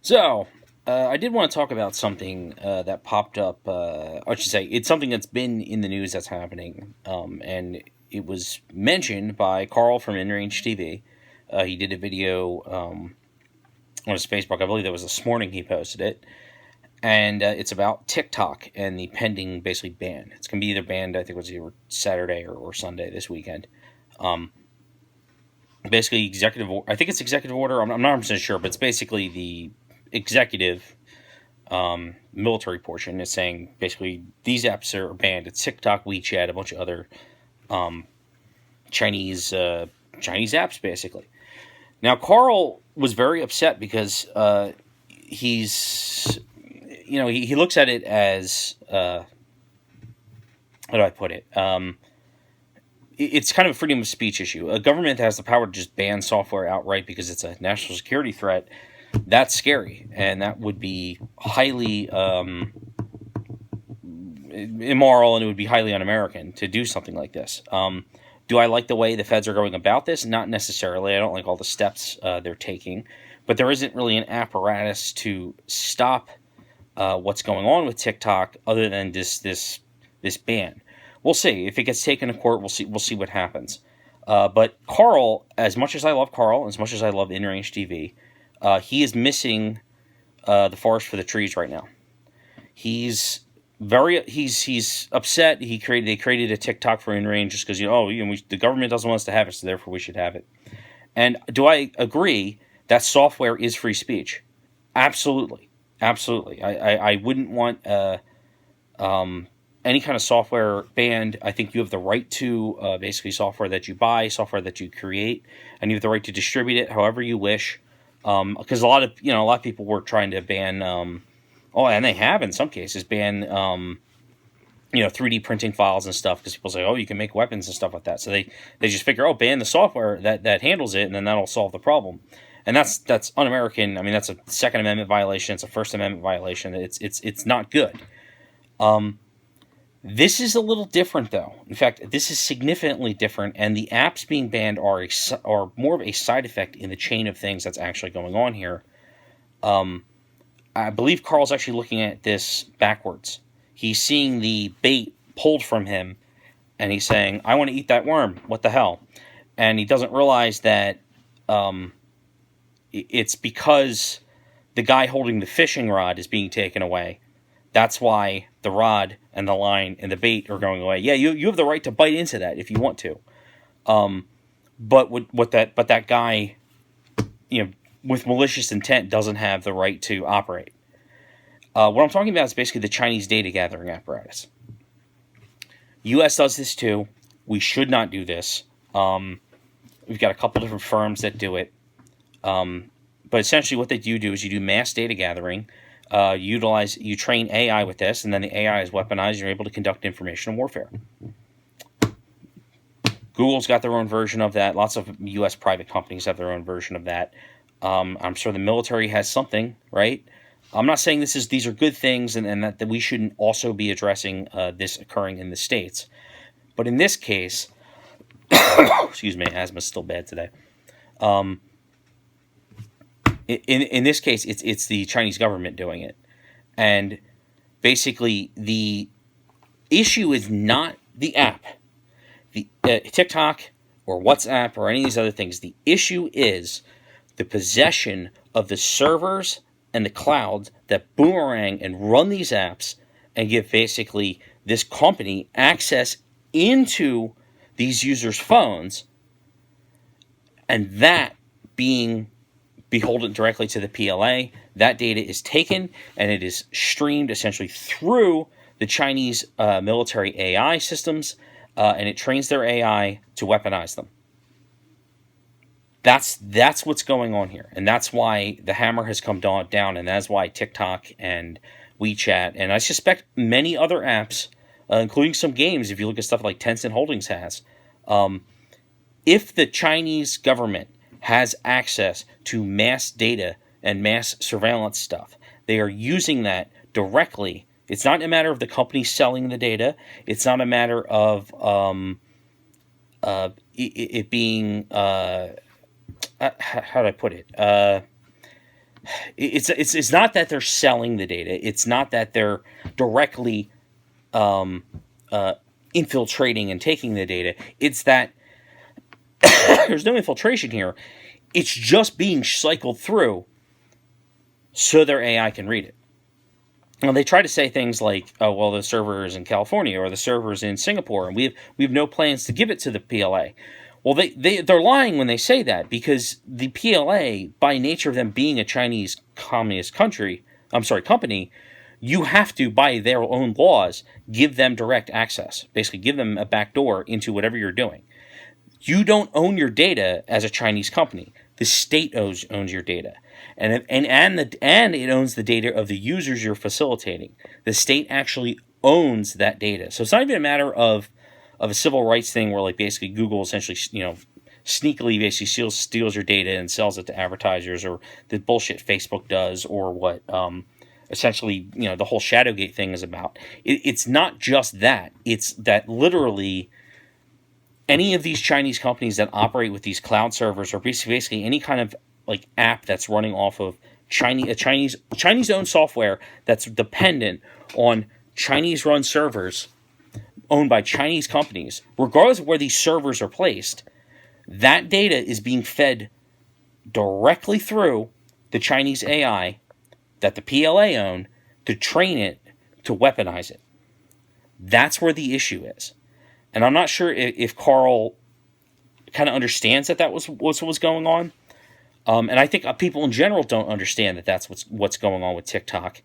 So, I did want to talk about something that popped up. I should say, it's something that's been in the news that's happening, and it was mentioned by Karl from InRange TV. He did a video on his Facebook. I believe that was this morning he posted it, and it's about TikTok and the pending, basically, ban. It's going to be either banned, I think it was either Saturday or Sunday this weekend. Basically, I think it's executive order. I'm not 100% sure, but it's basically the executive military portion is saying basically these apps are banned. It's TikTok, WeChat, a bunch of other Chinese apps, basically. Now, Karl was very upset because he's, he looks at it as, how do I put it? It's kind of a freedom of speech issue. A government that has the power to just ban software outright because it's a national security threat, that's scary, and that would be highly immoral, and it would be highly un-American to do something like this. Do I like the way the feds are going about this? Not necessarily. I don't like all the steps they're taking, but there isn't really an apparatus to stop what's going on with TikTok other than this ban. We'll see. If it gets taken to court, we'll see what happens. But Karl, as much as I love Karl, as much as I love InRange TV, he is missing the forest for the trees right now. He's upset. They created a TikTok for InRange just because the government doesn't want us to have it, so therefore we should have it. And do I agree that software is free speech? Absolutely, absolutely. I wouldn't want any kind of software banned. I think you have the right to basically software that you buy, software that you create, and you have the right to distribute it however you wish. Because a lot of people were trying to ban, and they have in some cases ban 3D printing files and stuff, because people say, you can make weapons and stuff like that. So they just figure, ban the software that handles it, and then that'll solve the problem. And that's un-American. I mean, that's a Second Amendment violation. It's a First Amendment violation. It's not good. This is a little different, though. In fact, this is significantly different, and the apps being banned are more of a side effect in the chain of things that's actually going on here. I believe Karl's actually looking at this backwards. He's seeing the bait pulled from him, and he's saying, I want to eat that worm. What the hell? And he doesn't realize that it's because the guy holding the fishing rod is being taken away. That's why the rod and the line and the bait are going away. Yeah, you have the right to bite into that if you want to. But that guy, with malicious intent doesn't have the right to operate. What I'm talking about is basically the Chinese data gathering apparatus. U.S. does this too. We should not do this. We've got a couple different firms that do it. But essentially what they do is you do mass data gathering. You train AI with this, and then the AI is weaponized, and you're able to conduct information warfare. Google's got their own version of that. Lots of U.S. private companies have their own version of that. I'm sure the military has something, right? I'm not saying these are good things, and that we shouldn't also be addressing this occurring in the States. But in this case, excuse me, asthma's still bad today. In this case, it's the Chinese government doing it. And basically, the issue is not the app. The TikTok or WhatsApp or any of these other things. The issue is the possession of the servers and the clouds that boomerang and run these apps and give basically this company access into these users' phones, and that being beholden directly to the PLA. That data is taken and it is streamed essentially through the Chinese military AI systems, and it trains their AI to weaponize them. That's what's going on here, and that's why the hammer has come down, and that's why TikTok and WeChat, and I suspect many other apps, including some games, if you look at stuff like Tencent Holdings has, if the Chinese government has access to mass data and mass surveillance stuff, they are using that directly. It's not a matter of the company selling the data. It's not a matter of it being how do I put it? it's not that they're selling the data. It's not that they're directly um, infiltrating and taking the data. It's that there's no infiltration here. It's just being cycled through so their AI can read it. Now, they try to say things like, "Oh, well, the server is in California or the server is in Singapore, and we have no plans to give it to the PLA." Well, they're lying when they say that, because the PLA, by nature of them being a Chinese communist company, you have to, by their own laws, give them direct access. Basically, give them a backdoor into whatever you're doing. You don't own your data as a Chinese company. The state owns your data, and it owns the data of the users you're facilitating. The state actually owns that data, so it's not even a matter of a civil rights thing where, like, basically Google essentially sneakily basically steals your data and sells it to advertisers, or the bullshit Facebook does, or what essentially the whole Shadowgate thing is about. It's not just that. It's that literally any of these Chinese companies that operate with these cloud servers, or basically any kind of like app that's running off of Chinese owned software that's dependent on Chinese run servers owned by Chinese companies, regardless of where these servers are placed, that data is being fed directly through the Chinese AI that the PLA own to train it to weaponize it. That's where the issue is. And I'm not sure if Karl kind of understands that was what's going on. And I think people in general don't understand that that's what's going on with TikTok.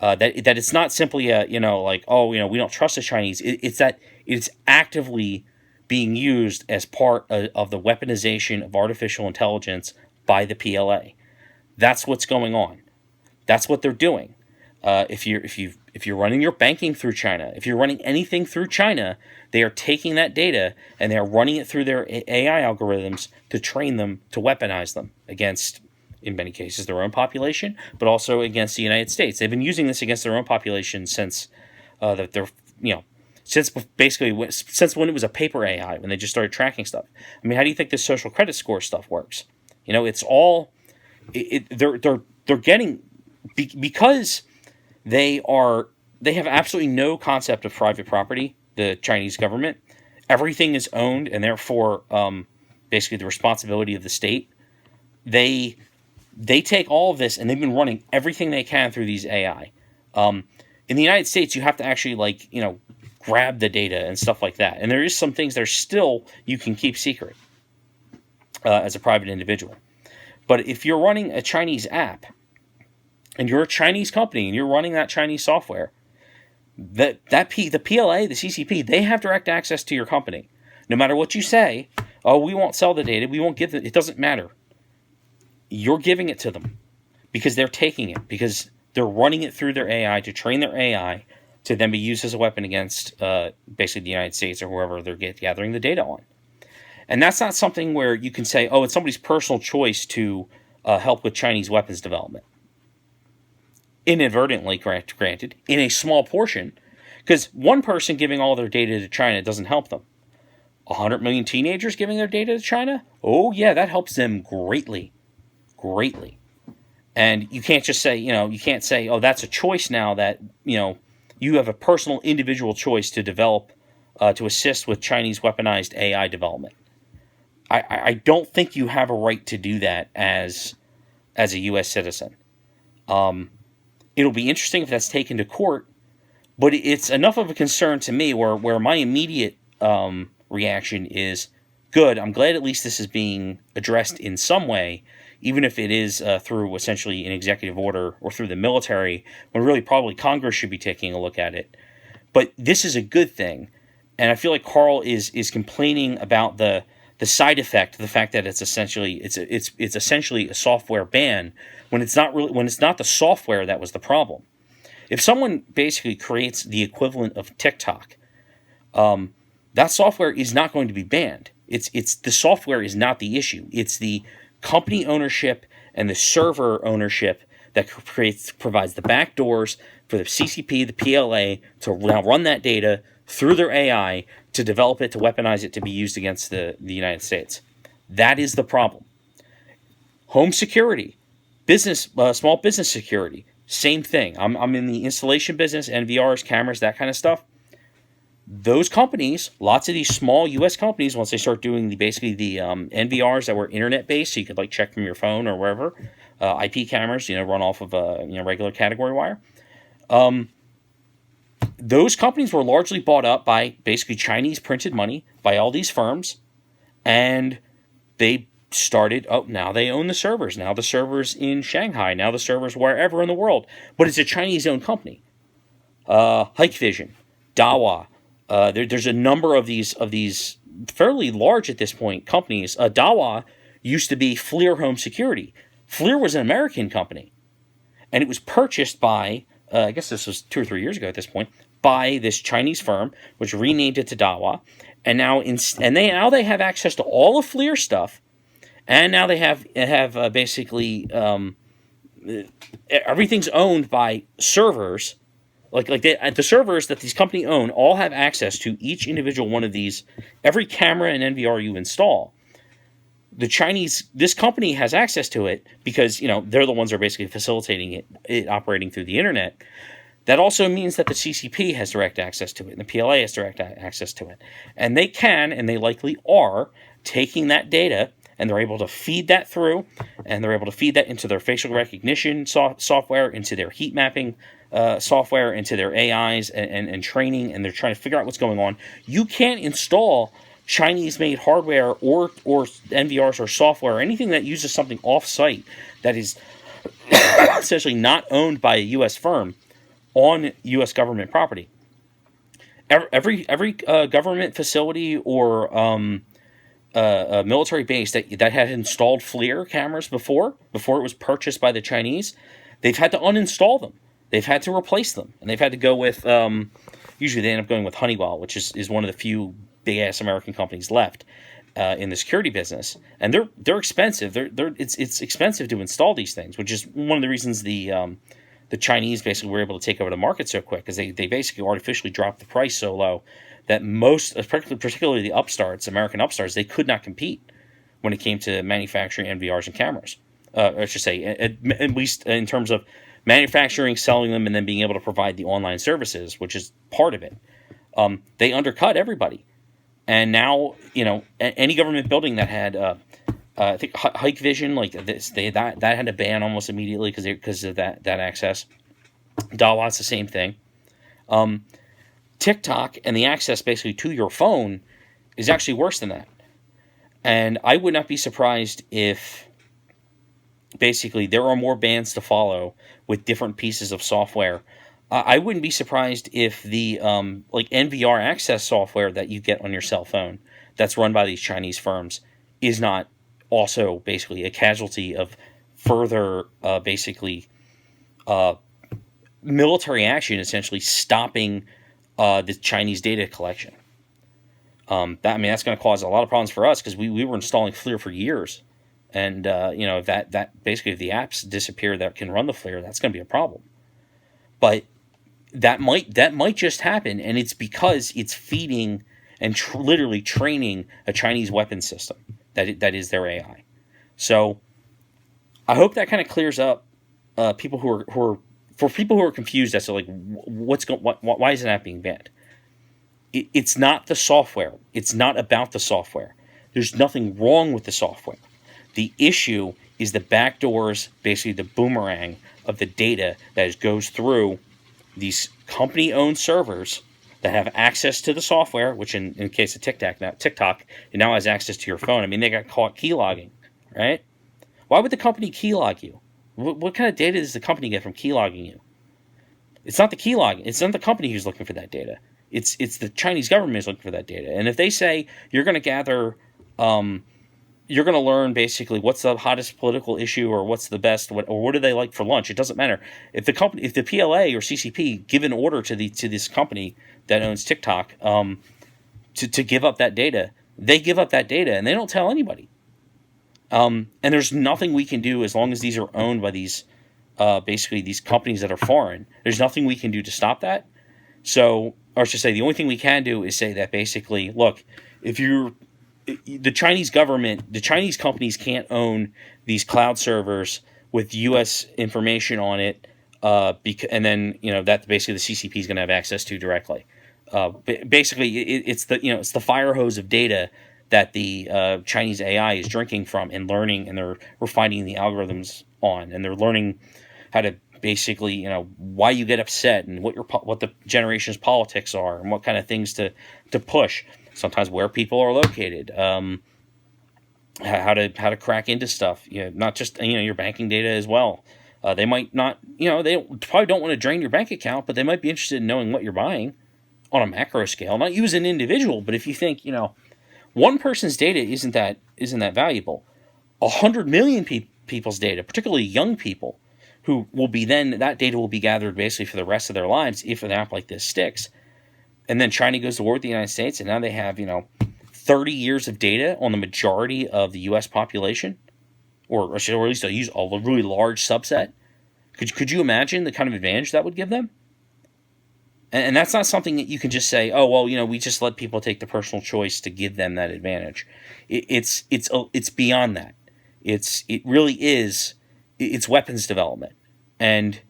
That it's not simply we don't trust the Chinese. It's that it's actively being used as part of the weaponization of artificial intelligence by the PLA. That's what's going on. That's what they're doing. If you're running your banking through China, if you're running anything through China, they are taking that data and they are running it through their AI algorithms to train them to weaponize them against, in many cases, their own population, but also against the United States. They've been using this against their own population since since when it was a paper AI, when they just started tracking stuff. I mean, how do you think this social credit score stuff works? It's all they're getting because they have absolutely no concept of private property. The Chinese government, everything is owned, and therefore, basically the responsibility of the state. They take all of this, and they've been running everything they can through these AI. In the United States, you have to actually grab the data and stuff like that, and there is some things that are still you can keep secret as a private individual. But if you're running a Chinese app, and you're a Chinese company, and you're running that Chinese software, the PLA, the CCP, they have direct access to your company. No matter what you say, oh, we won't sell the data, we won't give it. It doesn't matter. You're giving it to them because they're taking it, because they're running it through their AI to train their AI to then be used as a weapon against basically the United States or whoever they're gathering the data on. And that's not something where you can say, oh, it's somebody's personal choice to help with Chinese weapons development. Inadvertently, granted, in a small portion, because one person giving all their data to China doesn't help them. 100 million teenagers giving their data to China? Oh, yeah, that helps them greatly. Greatly. And you can't just say, you can't say, oh, that's a choice now that, you have a personal individual choice to develop, to assist with Chinese weaponized AI development. I don't think you have a right to do that as a U.S. citizen. It'll be interesting if that's taken to court, but it's enough of a concern to me where my immediate reaction is, good, I'm glad at least this is being addressed in some way, even if it is through essentially an executive order or through the military, when really probably Congress should be taking a look at it. But this is a good thing, and I feel like Karl is complaining about the side effect, the fact that it's essentially a software ban, when it's not the software that was the problem. If someone basically creates the equivalent of TikTok, that software is not going to be banned. It's the software is not the issue. It's the company ownership and the server ownership that provides the backdoors for the CCP, the PLA, to now run that data through their AI to develop it, to weaponize it, to be used against the United States. That is the problem. Home security. small business security, same thing. I'm in the installation business, NVRs, cameras, that kind of stuff. Those companies, lots of these small U.S. companies, once they start doing the NVRs that were internet based, so you could like check from your phone or wherever, IP cameras, run off of regular category wire. Those companies were largely bought up by basically Chinese printed money by all these firms, and they started. Oh, now they own the servers. Now the servers in Shanghai. Now the servers wherever in the world. But it's a Chinese-owned company. Hikvision, Dahua. There's a number of these fairly large at this point companies. Dahua used to be FLIR Home Security. FLIR was an American company, and it was purchased by, I guess this was 2 or 3 years ago at this point, by this Chinese firm, which renamed it to Dahua, and now they have access to all of FLIR stuff, and now they have basically everything's owned by servers. The servers that these companies own all have access to each individual one of these. Every camera and NVR you install, this company has access to it because they're the ones that are basically facilitating it operating through the internet. That also means that the CCP has direct access to it, and the PLA has direct access to it, and they can, and they likely are, taking that data, and they're able to feed that through, and they're able to feed that into their facial recognition software, into their heat mapping software, into their AIs and training, and they're trying to figure out what's going on. You can't install Chinese-made hardware or NVRs or software or anything that uses something off-site that is essentially not owned by a U.S. firm on U.S. government property. Every government facility or a military base that had installed FLIR cameras before it was purchased by the Chinese, they've had to uninstall them. They've had to replace them, and they've had to go with usually they end up going with Honeywell, which is one of the few big ass American companies left in the security business, and they're expensive. It's expensive to install these things, which is one of the reasons the Chinese basically were able to take over the market so quick, because they basically artificially dropped the price so low that most, particularly the upstarts, American upstarts, they could not compete when it came to manufacturing NVRs and cameras. I should say, at least in terms of manufacturing, selling them, and then being able to provide the online services, which is part of it. They undercut everybody. And now, any government building that had, I think Hikvision, like this, that had a ban almost immediately because of that access. Dawa's the same thing. TikTok and the access basically to your phone is actually worse than that. And I would not be surprised if basically there are more bans to follow with different pieces of software. I wouldn't be surprised if the NVR access software that you get on your cell phone that's run by these Chinese firms is not also basically a casualty of further military action, essentially stopping the Chinese data collection. That's going to cause a lot of problems for us because we were installing FLIR for years. And if that basically if the apps disappear that can run the FLIR, that's going to be a problem. But that might just happen, and it's because it's feeding and literally training a Chinese weapons system that is their AI. So I hope that kind of clears up people who are confused as to why is an app being banned. It's not the software. It's not about the software. There's nothing wrong with the software. The issue is the backdoors, basically the boomerang of the data that goes through these company-owned servers that have access to the software, which in case of TikTok, it now has access to your phone. They got caught keylogging, right? Why would the company keylog you? What kind of data does the company get from keylogging you? It's not the keylog. It's not the company who's looking for that data. It's the Chinese government is looking for that data. And if they say you're going to gather, you're going to learn basically what's the hottest political issue or what's the best, or what do they like for lunch, it doesn't matter. If the PLA or CCP give an order to this company that owns TikTok to give up that data, they give up that data and they don't tell anybody. And there's nothing we can do as long as these are owned by these these companies that are foreign. There's nothing we can do to stop that. So, or I should say, the only thing we can do is say that basically, look, if the Chinese government, the Chinese companies can't own these cloud servers with U.S. information on it, and then that basically the CCP is going to have access to directly. Basically, it's the fire hose of data that the Chinese AI is drinking from and learning, and they're refining the algorithms on, and they're learning how to basically why you get upset and what the generation's politics are and what kind of things to push. Sometimes where people are located, how to crack into stuff. Not just your banking data as well. They might not, they probably don't want to drain your bank account, but they might be interested in knowing what you're buying on a macro scale. Not you as an individual, but if you think one person's data isn't that valuable, 100 million people's data, particularly young people, who will be that data will be gathered basically for the rest of their lives if an app like this sticks. And then China goes to war with the United States, and now they have 30 years of data on the majority of the U.S. population, or at least they'll use a really large subset. Could you imagine the kind of advantage that would give them? And that's not something that you can just say, oh, well, we just let people take the personal choice to give them that advantage. It's beyond that. It really is. It's weapons development, and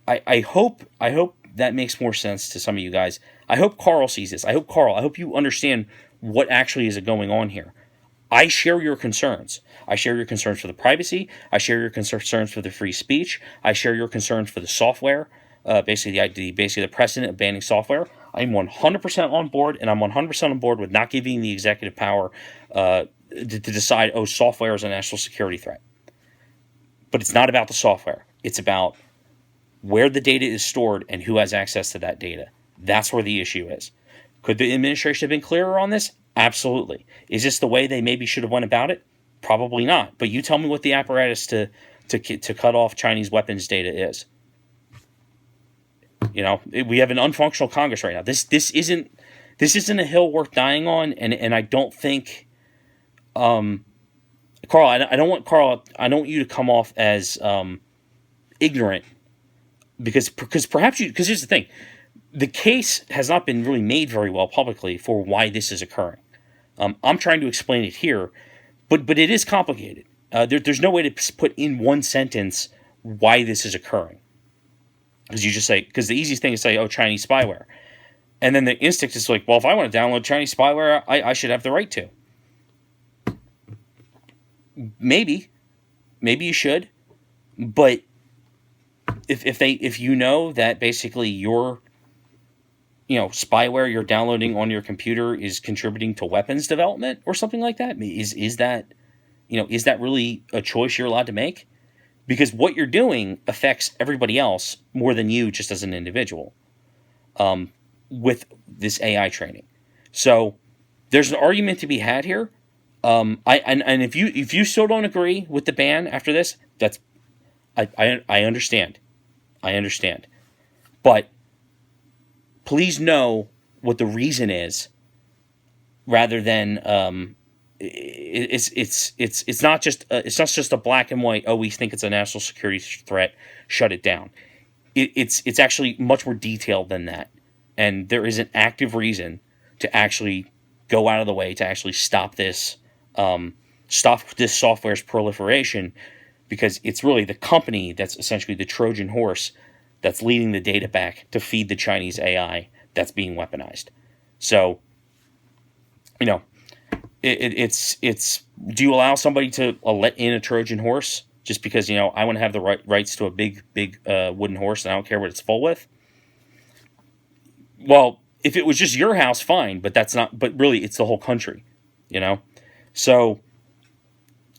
I hope that makes more sense to some of you guys. I hope Karl sees this. I hope you understand what actually is going on here. I share your concerns. I share your concerns for the privacy. I share your concerns for the free speech. I share your concerns for the software. Basically the precedent of banning software. I'm 100% on board, and I'm 100% on board with not giving the executive power to decide, software is a national security threat. But it's not about the software. It's about where the data is stored and who has access to that data. That's where the issue is. Could the administration have been clearer on this? Absolutely. Is this the way they maybe should have went about it? Probably not. But you tell me what the apparatus to cut off Chinese weapons data is. We have an unfunctional Congress right now. This isn't a hill worth dying on, and I don't think, Karl. I don't want you to come off as ignorant, because here's the thing, the case has not been really made very well publicly for why this is occurring. I'm trying to explain it here, but it is complicated. There's no way to put in one sentence why this is occurring. Because the easiest thing is to say, Chinese spyware. And then the instinct is like, well, if I want to download Chinese spyware, I should have the right to. Maybe you should. But if you know that basically your spyware you're downloading on your computer is contributing to weapons development or something like that, is that really a choice you're allowed to make? Because what you're doing affects everybody else more than you just as an individual with this AI training. So there's an argument to be had here. And if you still don't agree with the ban after this, I understand. I understand. But please know what the reason is, rather than it's not just a black and white, we think it's a national security threat, shut it down. It's actually much more detailed than that, and there is an active reason to actually go out of the way to actually stop this software's proliferation, because it's really the company that's essentially the Trojan horse that's leading the data back to feed the Chinese AI that's being weaponized. So, it's do you allow somebody to let in a Trojan horse just because I want to have the rights to a big wooden horse and I don't care what it's full with? Well, if it was just your house, fine, but that's not. But really, it's the whole country, So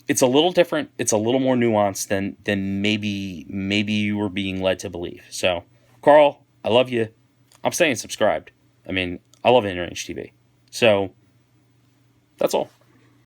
it's a little different. It's a little more nuanced than maybe you were being led to believe. So, Karl, I love you. I'm staying subscribed. I love InRange TV. So that's all.